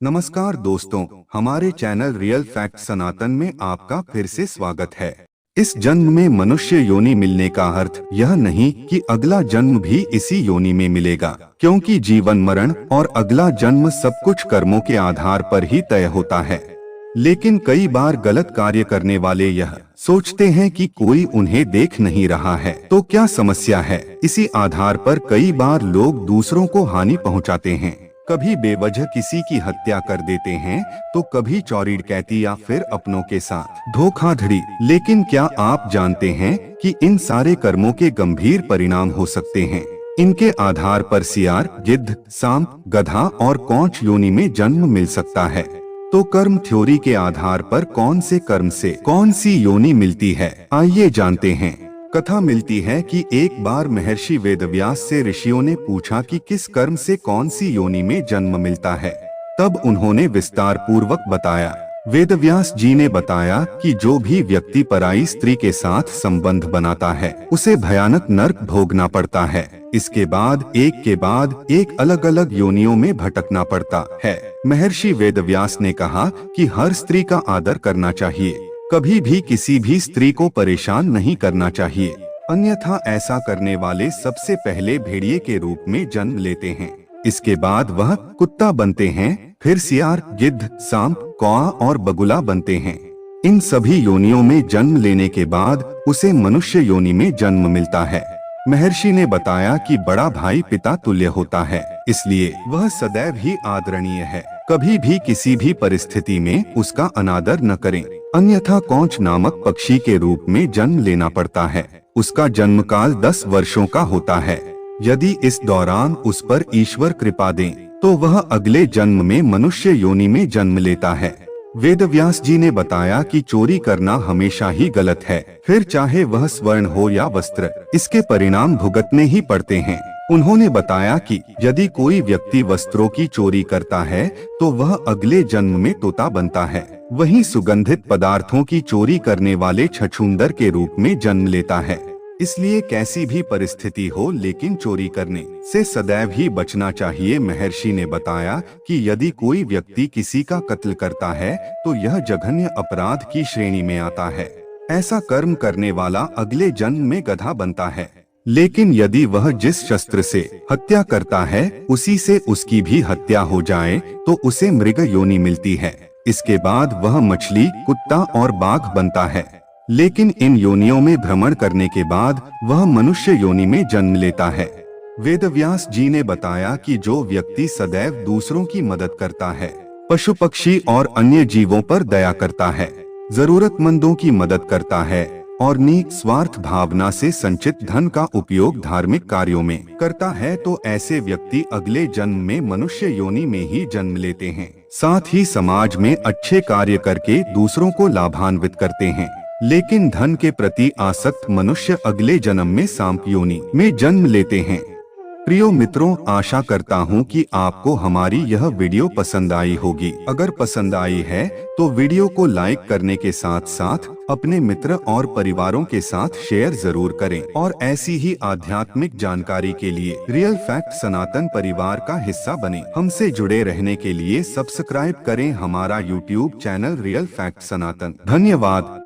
नमस्कार दोस्तों, हमारे चैनल रियल फैक्ट सनातन में आपका फिर से स्वागत है। इस जन्म में मनुष्य योनि मिलने का अर्थ यह नहीं कि अगला जन्म भी इसी योनि में मिलेगा, क्योंकि जीवन मरण और अगला जन्म सब कुछ कर्मों के आधार पर ही तय होता है। लेकिन कई बार गलत कार्य करने वाले यह सोचते हैं कि कोई उन्हें देख नहीं रहा है, तो क्या समस्या है। इसी आधार पर कई बार लोग दूसरों को हानि पहुंचाते हैं, कभी बेवजह किसी की हत्या कर देते हैं, तो कभी चोरी डकैती या फिर अपनों के साथ धोखाधड़ी। लेकिन क्या आप जानते हैं कि इन सारे कर्मों के गंभीर परिणाम हो सकते हैं। इनके आधार पर सियार, गिद्ध, सांप, गधा और कौछ योनि में जन्म मिल सकता है। तो कर्म थ्योरी के आधार पर कौन से कर्म से कौन सी योनि मिलती है, आइए जानते हैं। कथा मिलती है कि एक बार महर्षि वेदव्यास से ऋषियों ने पूछा कि किस कर्म से कौन सी योनि में जन्म मिलता है। तब उन्होंने विस्तार पूर्वक बताया। वेदव्यास जी ने बताया कि जो भी व्यक्ति पराई स्त्री के साथ संबंध बनाता है, उसे भयानक नरक भोगना पड़ता है। इसके बाद एक अलग अलग योनियों में भटकना पड़ता है। महर्षि वेदव्यास ने कहा कि हर स्त्री का आदर करना चाहिए, कभी भी किसी भी स्त्री को परेशान नहीं करना चाहिए, अन्यथा ऐसा करने वाले सबसे पहले भेड़िए के रूप में जन्म लेते हैं। इसके बाद वह कुत्ता बनते हैं, फिर सियार, गिद्ध, सांप, कौआ और बगुला बनते हैं। इन सभी योनियों में जन्म लेने के बाद उसे मनुष्य योनि में जन्म मिलता है। महर्षि ने बताया कि बड़ा भाई पिता तुल्य होता है, इसलिए वह सदैव ही आदरणीय है। कभी भी किसी भी परिस्थिति में उसका अनादर न करें, अन्यथा कौछ नामक पक्षी के रूप में जन्म लेना पड़ता है। उसका जन्म काल 10 वर्षों का होता है। यदि इस दौरान उस पर ईश्वर कृपा दें, तो वह अगले जन्म में मनुष्य योनि में जन्म लेता है। वेदव्यास जी ने बताया कि चोरी करना हमेशा ही गलत है, फिर चाहे वह स्वर्ण हो या वस्त्र, इसके परिणाम भुगतने ही पड़ते हैं। उन्होंने बताया कि यदि कोई व्यक्ति वस्त्रों की चोरी करता है, तो वह अगले जन्म में तोता बनता है। वहीं सुगंधित पदार्थों की चोरी करने वाले छछूंदर के रूप में जन्म लेता है। इसलिए कैसी भी परिस्थिति हो, लेकिन चोरी करने से सदैव ही बचना चाहिए। महर्षि ने बताया कि यदि कोई व्यक्ति किसी का कत्ल करता है, तो यह जघन्य अपराध की श्रेणी में आता है। ऐसा कर्म करने वाला अगले जन्म में गधा बनता है। लेकिन यदि वह जिस शस्त्र से हत्या करता है, उसी से उसकी भी हत्या हो जाए, तो उसे मृग योनि मिलती है। इसके बाद वह मछली, कुत्ता और बाघ बनता है। लेकिन इन योनियों में भ्रमण करने के बाद वह मनुष्य योनि में जन्म लेता है। वेदव्यास जी ने बताया कि जो व्यक्ति सदैव दूसरों की मदद करता है, पशु पक्षी और अन्य जीवों पर दया करता है, जरूरतमंदों की मदद करता है और निस्वार्थ भावना से संचित धन का उपयोग धार्मिक कार्यों में करता है, तो ऐसे व्यक्ति अगले जन्म में मनुष्य योनि में ही जन्म लेते हैं। साथ ही समाज में अच्छे कार्य करके दूसरों को लाभान्वित करते हैं। लेकिन धन के प्रति आसक्त मनुष्य अगले जन्म में सांप योनि में जन्म लेते हैं। प्रियो मित्रों, आशा करता हूँ कि आपको हमारी यह वीडियो पसंद आई होगी। अगर पसंद आई है तो वीडियो को लाइक करने के साथ साथ अपने मित्र और परिवारों के साथ शेयर जरूर करें। और ऐसी ही आध्यात्मिक जानकारी के लिए रियल फैक्ट सनातन परिवार का हिस्सा बने। हमसे जुड़े रहने के लिए सब्सक्राइब करें हमारा यूट्यूब चैनल रियल फैक्ट सनातन। धन्यवाद।